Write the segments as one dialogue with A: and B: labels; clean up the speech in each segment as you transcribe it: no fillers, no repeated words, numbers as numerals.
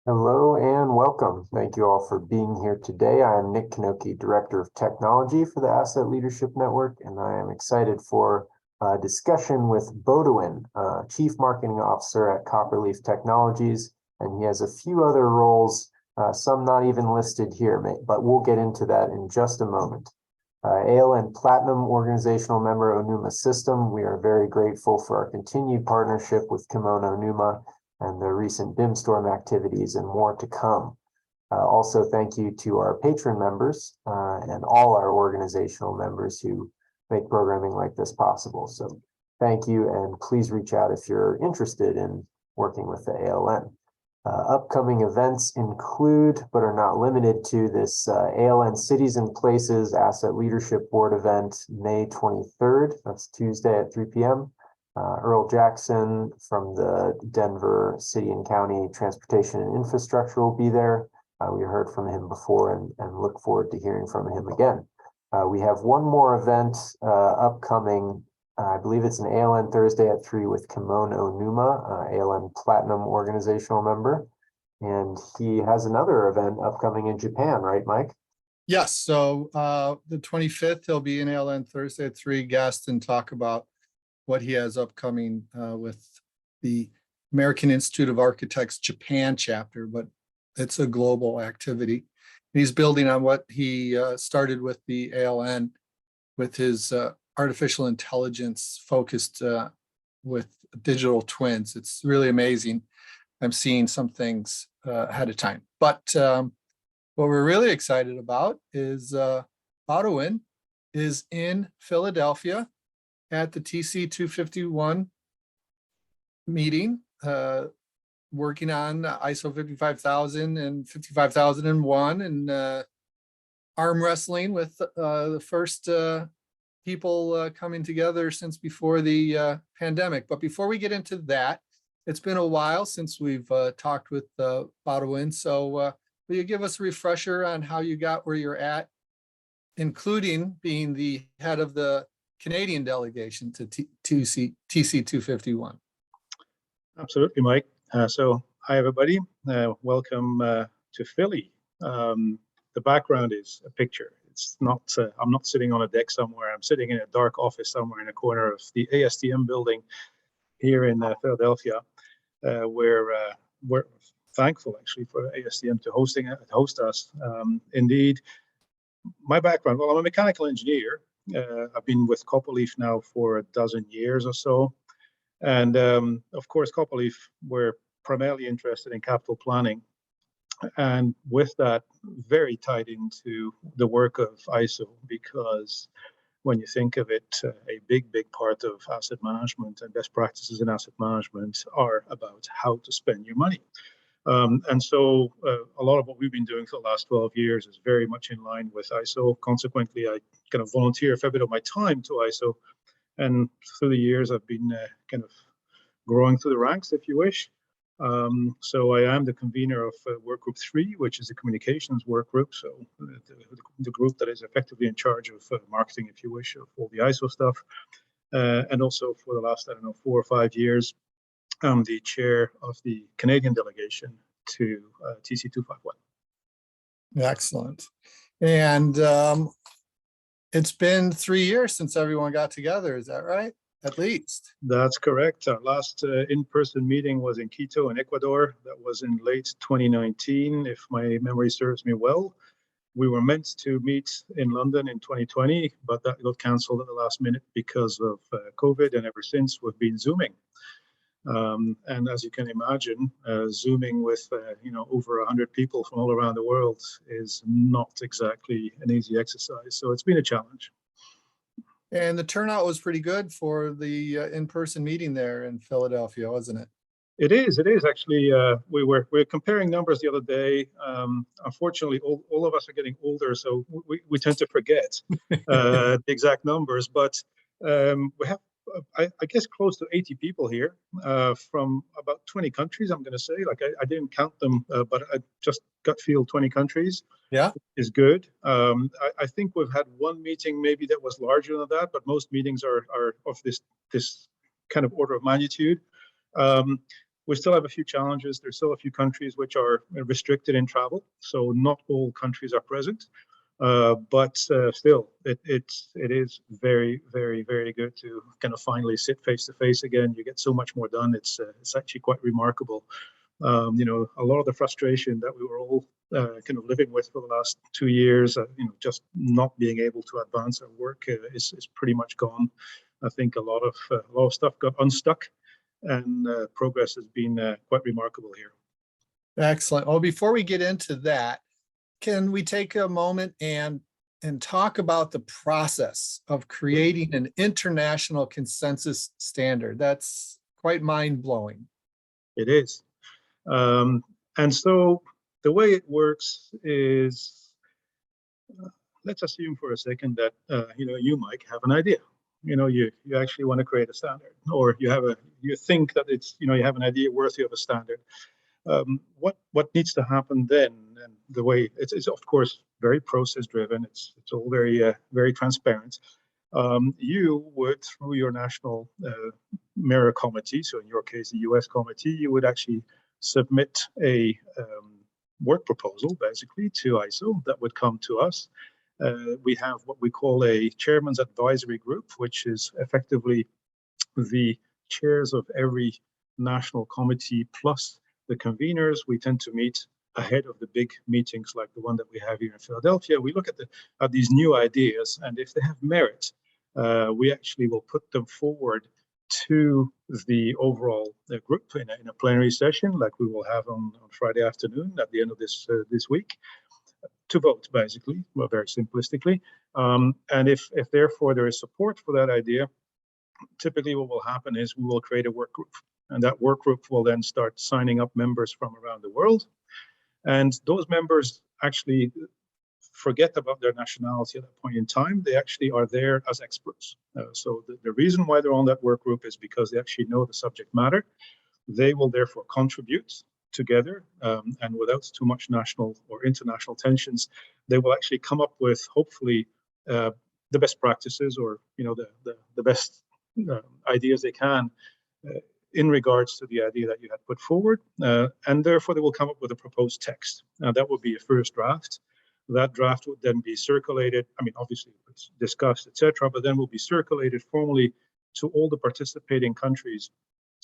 A: Hello and welcome. Thank you all for being here today. I am Nick Kanoki, Director of Technology for the Asset Leadership Network, and I am excited for a discussion with Boudewijn, Chief Marketing Officer at Copperleaf Technologies, and he has a few other roles, some not even listed here, but we'll get into that in just a moment. ALN Platinum Organizational Member Onuma System, we are very grateful for our continued partnership with Kimono Onuma and the recent BIM storm activities and more to come. Also, thank you to our patron members and all our organizational members who make programming like this possible. So thank you, and please reach out if you're interested in working with the ALN. Upcoming events include, but are not limited to, this ALN Cities and Places Asset Leadership Board event, May 23rd. That's Tuesday at 3 p.m. Earl Jackson from the Denver City and County Transportation and Infrastructure will be there. We heard from him before and look forward to hearing from him again. We have one more event upcoming. I believe it's an ALN Thursday at 3 with Kimono Onuma, ALN Platinum organizational member. And he has another event upcoming in Japan, right, Mike?
B: Yes. So the 25th, he'll be in ALN Thursday at 3, guest, and talk about what he has upcoming with the American Institute of Architects Japan chapter, but it's a global activity. He's building on what he started with the ALN with his artificial intelligence focused with digital twins. It's really amazing. I'm seeing some things ahead of time. But what we're really excited about is Boudewijn is in Philadelphia at the TC 251 meeting, working on ISO 55000 and 55001 and arm wrestling with the first people coming together since before the pandemic. But before we get into that, it's been a while since we've talked with Boudewijn. So will you give us a refresher on how you got where you're at, including being the head of the Canadian delegation to TC 251?
C: Absolutely, Mike. So hi, everybody. Welcome to Philly. The background is a picture. It's not, I'm not sitting on a deck somewhere. I'm sitting in a dark office somewhere in a corner of the ASTM building here in Philadelphia, where we're thankful actually for ASTM to host us. Indeed, my background, well, I'm a mechanical engineer. I've been with Copperleaf now for a dozen years or so. And of course, Copperleaf, we're primarily interested in capital planning. And with that, very tied into the work of ISO, because when you think of it, a big part of asset management and best practices in asset management are about how to spend your money. And so a lot of what we've been doing for the last 12 years is very much in line with ISO. Consequently, I kind of volunteer a fair bit of my time to ISO. And through the years, I've been kind of growing through the ranks, if you wish. So I am the convener of Work Group 3, which is a communications work group. So the group that is effectively in charge of marketing, if you wish, of all the ISO stuff. And also for the last, 4 or 5 years, I'm the chair of the Canadian delegation to TC 251.
B: Excellent. And it's been 3 years since everyone got together. Is that right? At least.
C: That's correct. Our last in-person meeting was in Quito in Ecuador. That was in late 2019, if my memory serves me well. We were meant to meet in London in 2020, but that got cancelled at the last minute because of COVID, and ever since we've been Zooming. And as you can imagine, Zooming with over 100 people from all around the world is not exactly an easy exercise. So it's been a challenge.
B: And the turnout was pretty good for the in-person meeting there in Philadelphia, wasn't it?
C: It is actually. We were comparing numbers the other day. Unfortunately, all of us are getting older, so we tend to forget the exact numbers. But we have, I guess, close to 80 people here from about 20 countries. I'm going to say, like I didn't count them, but I just gut feel 20 countries.
B: Yeah,
C: is good. I think we've had one meeting maybe that was larger than that, but most meetings are of this kind of order of magnitude. We still have a few challenges. There's still a few countries which are restricted in travel, so not all countries are present. But still, it is very, very, very good to kind of finally sit face to face again. You get so much more done. It's actually quite remarkable. You know, a lot of the frustration that we were all kind of living with for the last 2 years, you know, just not being able to advance our work is pretty much gone. I think a lot of stuff got unstuck, and progress has been quite remarkable here.
B: Excellent. Well, before we get into that, can we take a moment and talk about the process of creating an international consensus standard? That's quite mind-blowing.
C: It is. And so the way it works is, let's assume for a second that you know, you, Mike, have an idea. You know, you actually want to create a standard, or you think that it's, you know, you have an idea worthy of a standard. What needs to happen then? And the way it's of course very process driven. It's all very transparent. You would, through your national mirror committee, so in your case the US committee, you would actually submit a work proposal basically to ISO that would come to us. We have what we call a chairman's advisory group, which is effectively the chairs of every national committee plus the conveners. We tend to meet ahead of the big meetings like the one that we have here in Philadelphia. We look at these new ideas, and if they have merit, we actually will put them forward to the overall group in a plenary session, like we will have on Friday afternoon at the end of this week, to vote, basically, well, very simplistically. And if therefore there is support for that idea, typically what will happen is we will create a work group, and that work group will then start signing up members from around the world. And those members actually forget about their nationality at that point in time. They actually are there as experts. So the reason why they're on that work group is because they actually know the subject matter. They will therefore contribute together, and without too much national or international tensions, they will actually come up with, hopefully, the best practices, or, you know, the best ideas they can in regards to the idea that you had put forward, and therefore they will come up with a proposed text. Now that would be a first draft. That draft would then be circulated. I mean, obviously it's discussed, etc., but then will be circulated formally to all the participating countries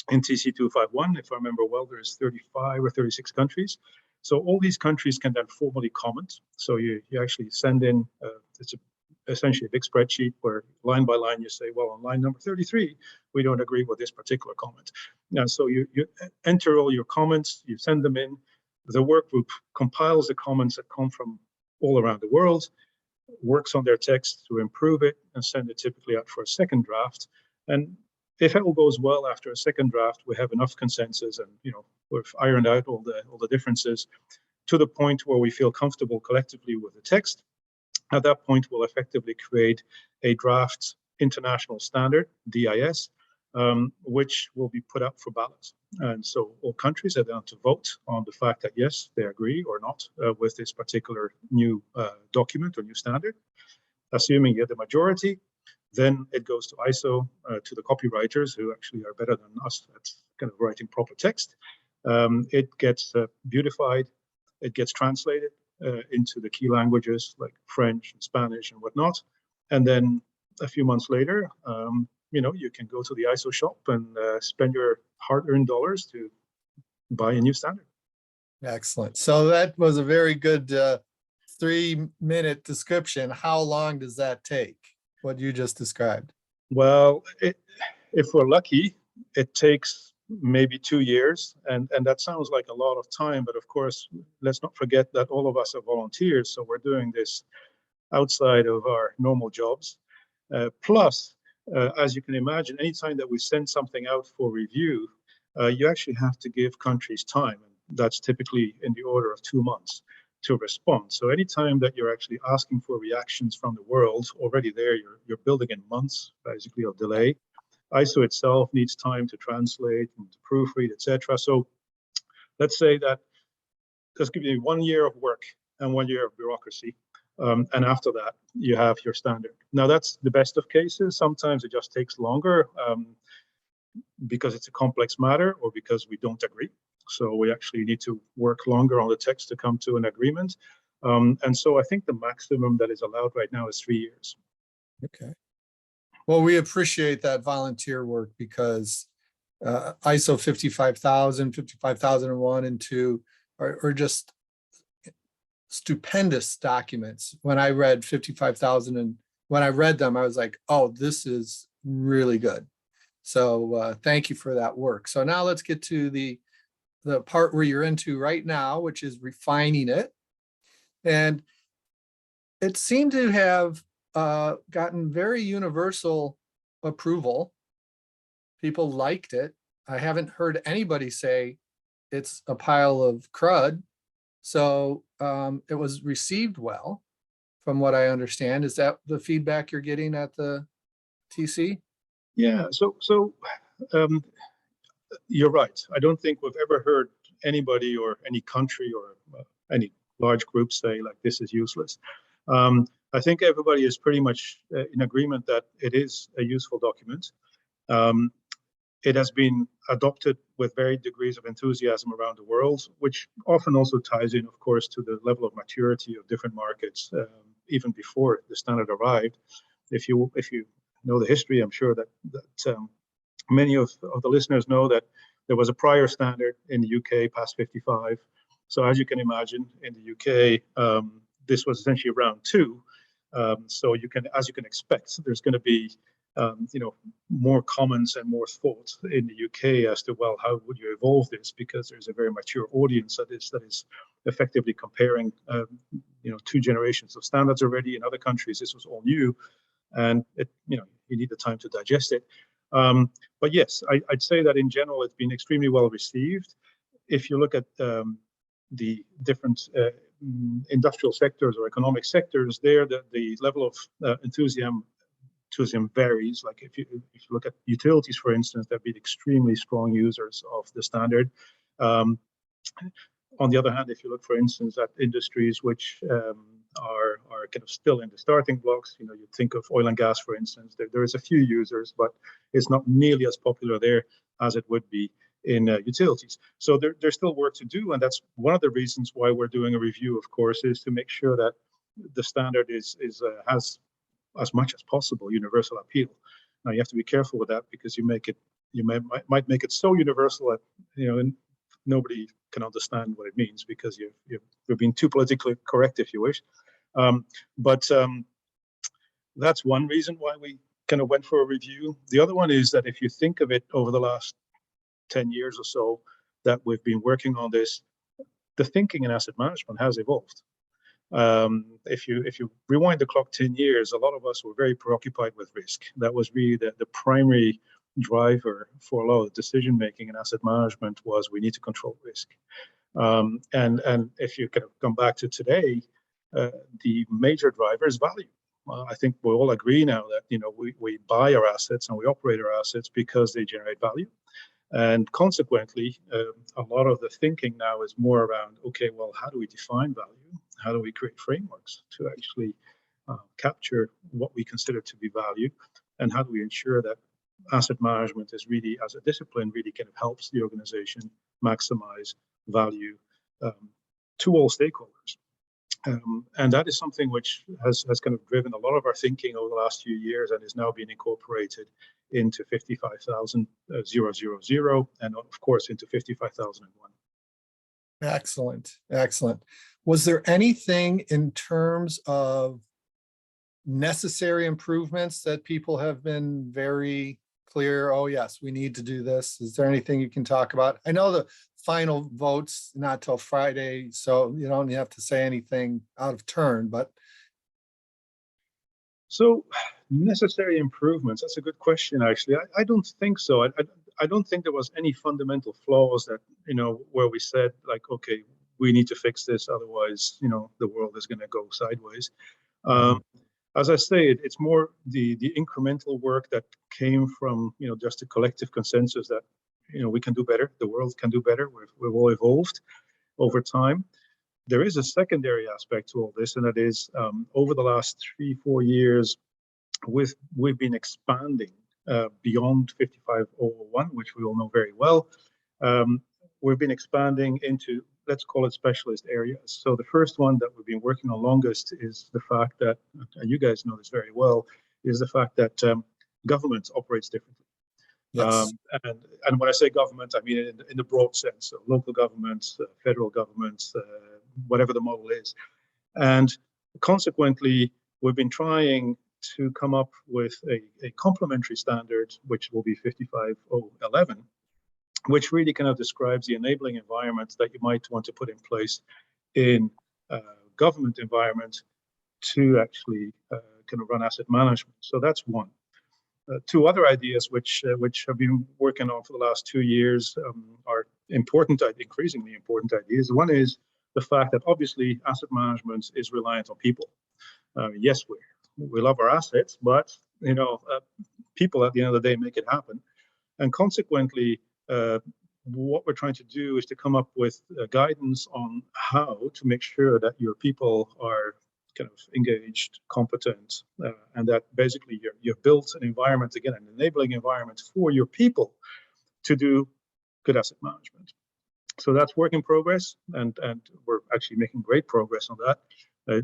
C: in TC251. If I remember well, there's 35 or 36 countries. So all these countries can then formally comment. So you actually send in, it's essentially a big spreadsheet where line by line you say, well, on line number 33, we don't agree with this particular comment. Now, so you enter all your comments, you send them in. The work group compiles the comments that come from all around the world, works on their text to improve it, and send it typically out for a second draft. And if it all goes well after a second draft, we have enough consensus, and, you know, we've ironed out all the differences to the point where we feel comfortable collectively with the text. At that point, we'll effectively create a draft international standard, DIS, which will be put up for ballot. And so all countries are down to vote on the fact that, yes, they agree or not with this particular new document or new standard. Assuming you get the majority, then it goes to ISO, to the copywriters, who actually are better than us at kind of writing proper text. It gets beautified, it gets translated into the key languages like French and Spanish and whatnot. And then a few months later, you know, you can go to the ISO shop and spend your hard-earned dollars to buy a new standard.
B: Excellent. So that was a very good 3-minute description. How long does that take, what you just described?
C: Well, if we're lucky, it takes maybe 2 years, and that sounds like a lot of time, but of course, let's not forget that all of us are volunteers, so we're doing this outside of our normal jobs. Plus, as you can imagine, anytime that we send something out for review, you actually have to give countries time, and that's typically in the order of 2 months to respond. So anytime that you're actually asking for reactions from the world, already there, you're building in months, basically, of delay. ISO itself needs time to translate and to proofread, etc. So let's say that let's give you 1 year of work and 1 year of bureaucracy. And after that, you have your standard. Now, that's the best of cases. Sometimes it just takes longer. because it's a complex matter or because we don't agree. So we actually need to work longer on the text to come to an agreement. And so I think the maximum that is allowed right now is 3 years.
B: Okay. Well, we appreciate that volunteer work because ISO 55000, 55001 and 2 are just stupendous documents. When I read 55,000 and when I read them, I was like, oh, this is really good. So thank you for that work. So now let's get to the part where you're into right now, which is refining it. And it seemed to have gotten very universal approval. People liked it. I haven't heard anybody say it's a pile of crud. So it was received well, from what I understand. Is that the feedback you're getting at the TC?
C: Yeah, so you're right. I don't think we've ever heard anybody or any country or any large group say like this is useless. I think everybody is pretty much in agreement that it is a useful document. It has been adopted with varied degrees of enthusiasm around the world, which often also ties in, of course, to the level of maturity of different markets, even before the standard arrived. If you know the history, I'm sure that many of the listeners know that there was a prior standard in the UK past 55. So as you can imagine, in the UK, this was essentially round 2. So as you can expect, there's going to be more comments and more thought in the UK as to, well, how would you evolve this? Because there's a very mature audience that is effectively comparing 2 generations of standards already. In other countries, this was all new, and you need the time to digest it. But yes, I'd say that in general, it's been extremely well received. If you look at the different industrial sectors or economic sectors, there the level of enthusiasm varies. Like if you look at utilities, for instance, they've been extremely strong users of the standard. On the other hand, if you look, for instance, at industries which are kind of still in the starting blocks, you think of oil and gas, for instance, there is a few users, but it's not nearly as popular there as it would be in utilities. So there's still work to do, and that's one of the reasons why we're doing a review, of course, is to make sure that the standard has as much as possible universal appeal. Now you have to be careful with that, because you might make it so universal that nobody can understand what it means, because you're being too politically correct, if you wish. But that's one reason why we kind of went for a review. The other one is that if you think of it over the last 10 years or so that we've been working on this, the thinking in asset management has evolved. If you rewind the clock 10 years, a lot of us were very preoccupied with risk. That was really the primary driver for a lot of decision making in asset management, was we need to control risk. And if you kind of come back to today, the major driver is value. I think we all agree now that we buy our assets and we operate our assets because they generate value. And consequently, a lot of the thinking now is more around, okay, well, how do we define value? How do we create frameworks to actually capture what we consider to be value? And how do we ensure that asset management is really, as a discipline, really kind of helps the organization maximize value to all stakeholders? And that is something which has kind of driven a lot of our thinking over the last few years, and is now being incorporated into 55,000 and of course into 55,001.
B: Excellent, excellent. Was there anything in terms of necessary improvements that people have been very clear, oh yes, we need to do this? Is there anything you can talk about? I know the final vote's not till Friday, so you don't have to say anything out of turn, but.
C: So necessary improvements, that's a good question, actually. I don't think so. I don't think there was any fundamental flaws that, where we said like, okay, we need to fix this, otherwise, the world is going to go sideways. As I say, it's more the incremental work that came from, just a collective consensus that, we can do better, the world can do better. We've all evolved over time. There is a secondary aspect to all this, and that is over the last 3-4 years, we've been expanding beyond 55001, which we all know very well. We've been expanding into, let's call it specialist areas. So the first one that we've been working on longest is the fact that, and you guys know this very well, is the fact that government operates differently.
B: Yes.
C: And when I say government, I mean in the broad sense, so local governments, federal governments, whatever the model is. And consequently, we've been trying to come up with a complementary standard, which will be 55011, which really kind of describes the enabling environments that you might want to put in place in government environment to actually kind of run asset management. So that's one. Two other ideas which have been working on for the last 2 years are important, increasingly important ideas. One is the fact that obviously asset management is reliant on people. Yes, we love our assets, but people at the end of the day make it happen. And consequently, what we're trying to do is to come up with guidance on how to make sure that your people are kind of engaged, competent, and that basically you've built an environment, again, an enabling environment for your people to do good asset management. So that's work in progress, and we're actually making great progress on that.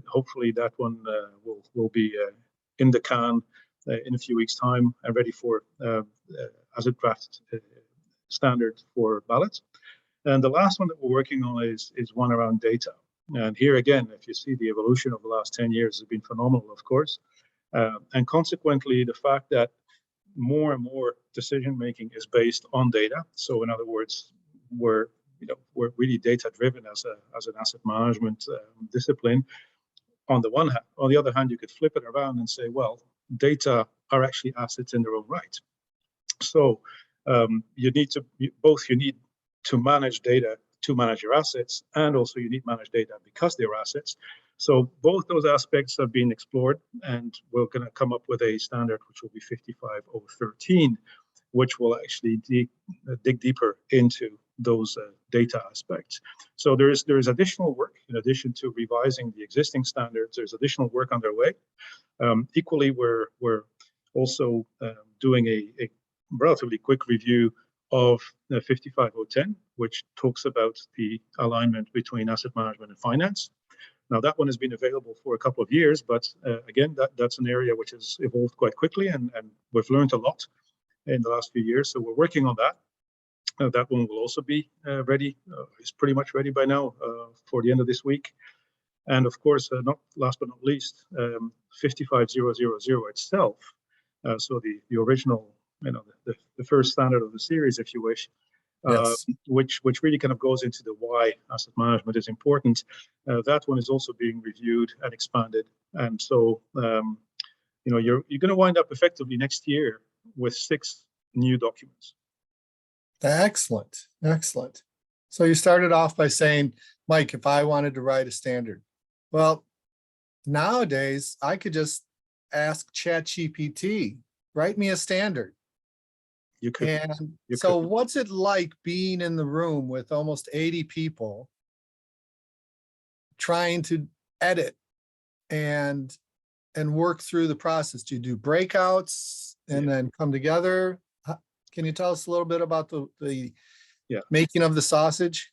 C: Hopefully that one will be in the can in a few weeks' time and ready for as a draft standard for ballots. And the last one that we're working on is one around data. And here again, if you see the evolution of the last 10 years has been phenomenal, of course. And consequently, the fact that more and more decision making is based on data. So in other words, we're really data driven as an asset management discipline. On the one hand, on the other hand, you could flip it around and say, well, data are actually assets in their own right. So you need to manage data to manage your assets, and also you need managed data because they're assets. So both those aspects have been explored, and we're going to come up with a standard which will be 55013, which will actually dig deeper into those data aspects. So there is additional work in addition to revising the existing standards. There's additional work underway. Equally, we're also doing a relatively quick review of 55010, which talks about the alignment between asset management and finance. Now, that one has been available for a couple of years, but again, that's an area which has evolved quite quickly, and we've learned a lot in the last few years. So we're working on that. That one will also be ready. It's pretty much ready by now for the end of this week. And of course, not last but not least, 55000 itself. So the original, the first standard of the series, if you wish,
B: Yes.
C: which really kind of goes into the why asset management is important. That one is also being reviewed and expanded, and so you're going to wind up effectively next year with 6 new documents.
B: Excellent. Excellent. So you started off by saying, Mike, if I wanted to write a standard, well, nowadays I could just ask ChatGPT, write me a standard.
C: You could.
B: And so what's it like being in the room with almost 80 people trying to edit and work through the process? Do you do breakouts and then come together? Can you tell us a little bit about the making of the sausage?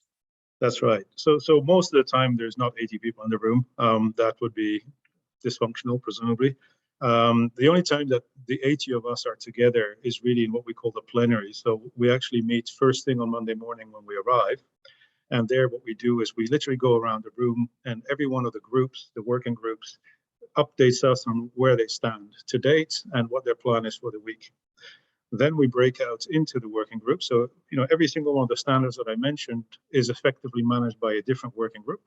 C: That's right. So most of the time there's not 80 people in the room. That would be dysfunctional, presumably. The only time that the 80 of us are together is really in what we call the plenary. So we actually meet first thing on Monday morning when we arrive. And there what we do is we literally go around the room, and every one of the groups, the working groups, updates us on where they stand to date and what their plan is for the week. Then we break out into the working group. So, every single one of the standards that I mentioned is effectively managed by a different working group.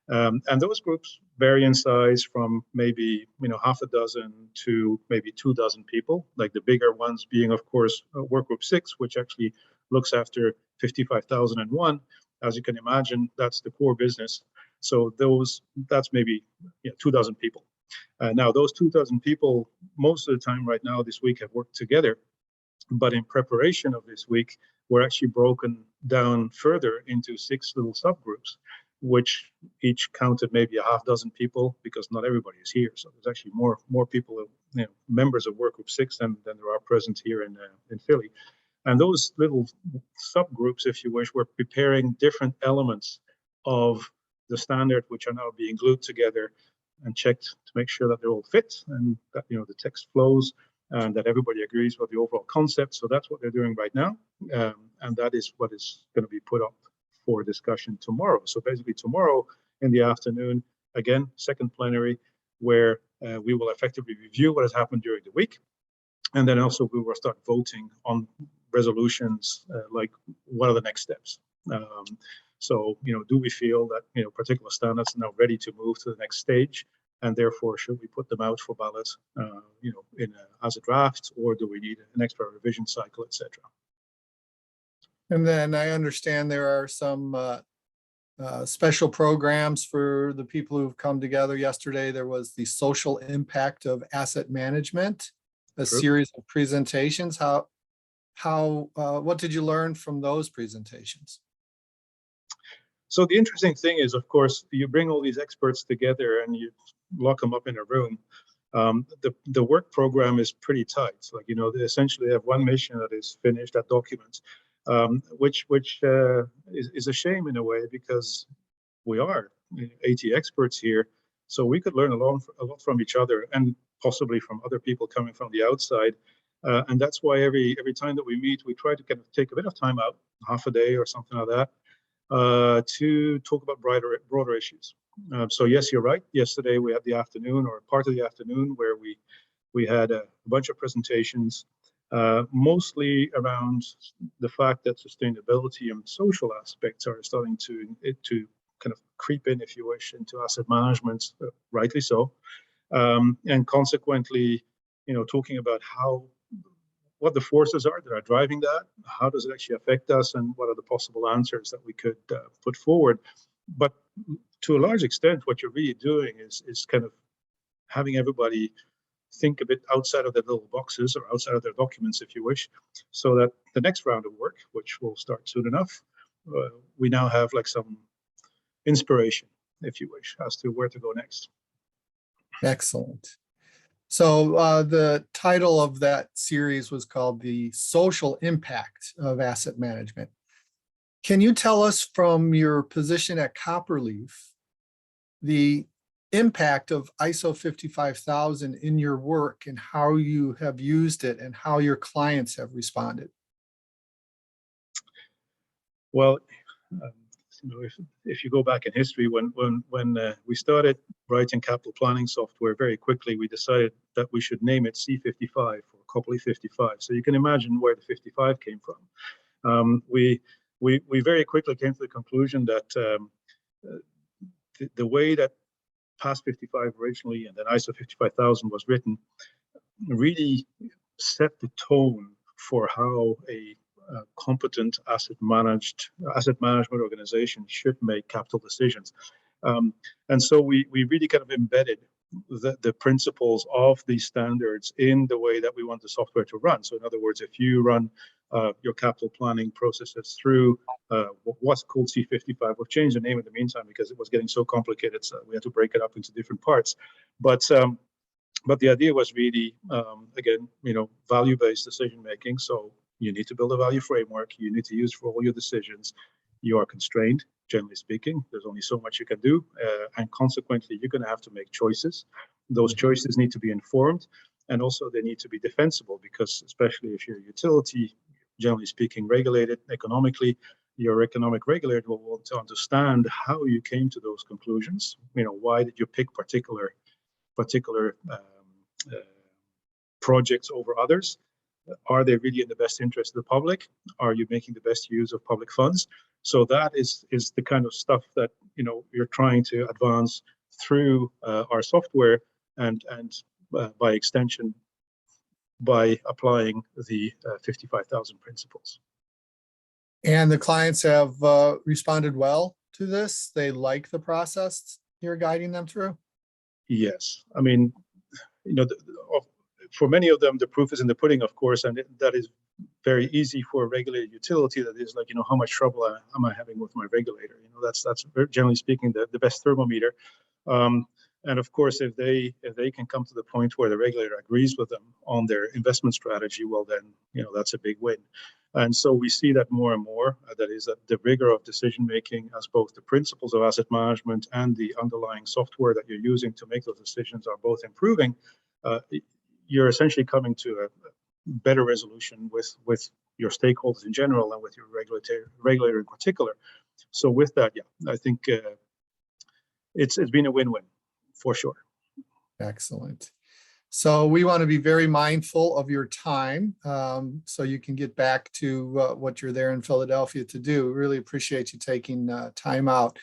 C: And those groups vary in size from maybe, half a dozen to maybe 24 people, like the bigger ones being, of course, work group 6, which actually looks after 55001. As you can imagine, that's the core business. So that's maybe 24 people. Now, those 24 people, most of the time right now this week have worked together. But in preparation of this week, we're actually broken down further into 6 little subgroups. which each counted maybe a half dozen people, because not everybody is here. So there's actually more people, members of Work Group 6 than there are present here in Philly. And those little subgroups, if you wish, were preparing different elements of the standard, which are now being glued together and checked to make sure that they all fit and that the text flows and that everybody agrees with the overall concept. So that's what they're doing right now, and that is what is going to be put up for discussion tomorrow. So basically tomorrow in the afternoon, again, second plenary, where we will effectively review what has happened during the week, and then also we will start voting on resolutions like what are the next steps. So, do we feel that, particular standards are now ready to move to the next stage, and therefore should we put them out for ballot, as a draft, or do we need an extra revision cycle, etc.
B: And then I understand there are some special programs for the people who've come together. Yesterday, there was the social impact of asset management, a
C: True.
B: series of presentations. What did you learn from those presentations?
C: So the interesting thing is, of course, you bring all these experts together and you lock them up in a room. The work program is pretty tight. Like, they essentially have one mission that is finished, that document, which is a shame in a way, because we are AT experts here. So we could learn a lot from each other, and possibly from other people coming from the outside. And that's why every time that we meet, we try to kind of take a bit of time out, half a day or something like that, to talk about broader issues. So yes, you're right. Yesterday we had the afternoon, or part of the afternoon, where we had a bunch of presentations, mostly around the fact that sustainability and social aspects are starting to kind of creep in, if you wish, into asset management, rightly so, and consequently, talking about what the forces are that are driving that, how does it actually affect us, and what are the possible answers that we could put forward. But to a large extent, what you're really doing is kind of having everybody think a bit outside of their little boxes, or outside of their documents, if you wish, so that the next round of work, which will start soon enough, we now have like some inspiration, if you wish, as to where to go next.
B: Excellent. So the title of that series was called The Social Impact of Asset Management. Can you tell us, from your position at Copperleaf, the impact of ISO 55000 in your work, and how you have used it and how your clients have responded?
C: Well, if you go back in history, when we started writing capital planning software, very quickly we decided that we should name it C55, or Copperleaf 55. So you can imagine where the 55 came from. We very quickly came to the conclusion that the way that PAS 55 originally, and then ISO 55000 was written, really set the tone for how a competent asset management organization should make capital decisions. And so we really kind of embedded the principles of these standards in the way that we want the software to run. So in other words, if you run your capital planning processes through what's called C55, we've changed the name in the meantime because it was getting so complicated, so we had to break it up into different parts. But the idea was really, again, value-based decision making. So you need to build a value framework. You need to use for all your decisions. You are constrained, generally speaking. There's only so much you can do. And consequently, you're going to have to make choices. Those choices need to be informed. And also they need to be defensible, because especially if you're a utility, generally speaking, regulated economically, your economic regulator will want to understand how you came to those conclusions. Why did you pick particular projects over others? Are they really in the best interest of the public? Are you making the best use of public funds? So that is the kind of stuff that you're trying to advance through our software, and by extension, by applying the 55,000 principles.
B: And the clients have responded well to this. They like the process you're guiding them through.
C: Yes, I mean, for many of them, the proof is in the pudding, of course, and that is very easy for a regulated utility that is like, how much trouble am I having with my regulator? That's generally speaking the best thermometer. And of course, if they can come to the point where the regulator agrees with them on their investment strategy, well, then that's a big win. And so we see that more and more. That is, that the rigor of decision making, as both the principles of asset management and the underlying software that you're using to make those decisions are both improving. You're essentially coming to a better resolution with your stakeholders in general and with your regulator in particular. So with that, I think it's been a win-win for sure.
B: Excellent. So we want to be very mindful of your time, so you can get back to what you're there in Philadelphia to do. Really appreciate you taking time out.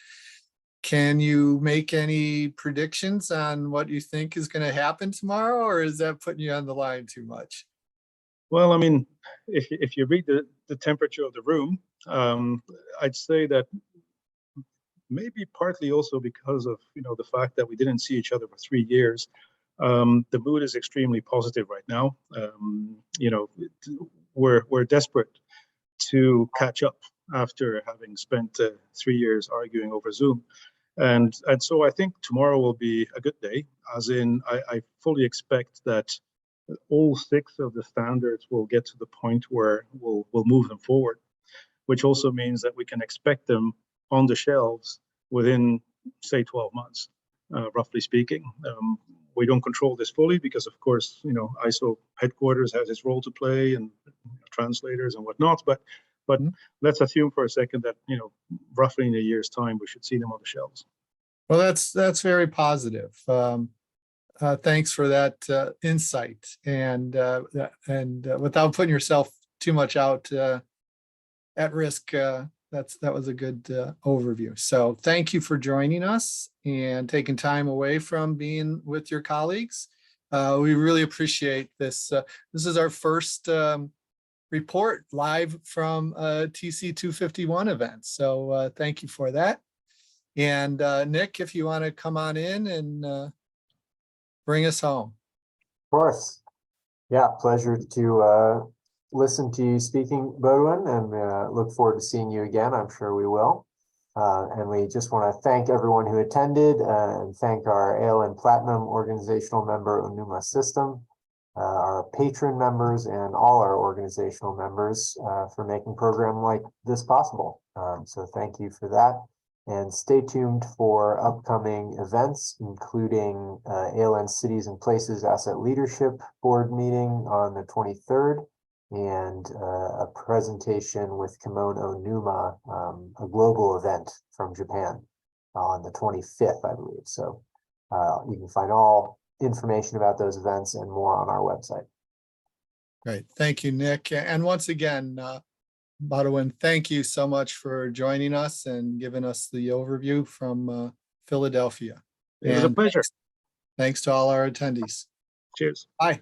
B: Can you make any predictions on what you think is going to happen tomorrow, or is that putting you on the line too much?
C: Well, I mean, if you read the temperature of the room, I'd say that maybe partly also because of the fact that we didn't see each other for 3 years. The mood is extremely positive right now. We're desperate to catch up after having spent 3 years arguing over Zoom. And so I think tomorrow will be a good day, as in I fully expect that all 6 of the standards will get to the point where we'll move them forward, which also means that we can expect them on the shelves within, say, 12 months, roughly speaking. We don't control this fully because, of course, ISO headquarters has its role to play and translators and whatnot. But let's assume for a second that roughly in a year's time we should see them on the shelves.
B: Well, that's very positive. Thanks for that insight, and without putting yourself too much out at risk. That was a good overview. So thank you for joining us and taking time away from being with your colleagues. We really appreciate this. This is our first report live from TC 251 event. So thank you for that. And Nick, if you want to come on in and bring us home.
A: Of course. Yeah, pleasure to listen to you speaking, Boudewijn, and look forward to seeing you again. I'm sure we will. And we just want to thank everyone who attended and thank our ALN Platinum organizational member, Onuma System, our patron members, and all our organizational members for making a program like this possible. So thank you for that. And stay tuned for upcoming events, including ALN Cities and Places Asset Leadership Board meeting on the 23rd. And a presentation with Kimon Onuma, a global event from Japan on the 25th, I believe. So you can find all information about those events and more on our website.
B: Great. Thank you, Nick. And once again, Boudewijn, thank you so much for joining us and giving us the overview from Philadelphia.
C: It was a pleasure.
B: Thanks to all our attendees.
C: Cheers.
B: Bye.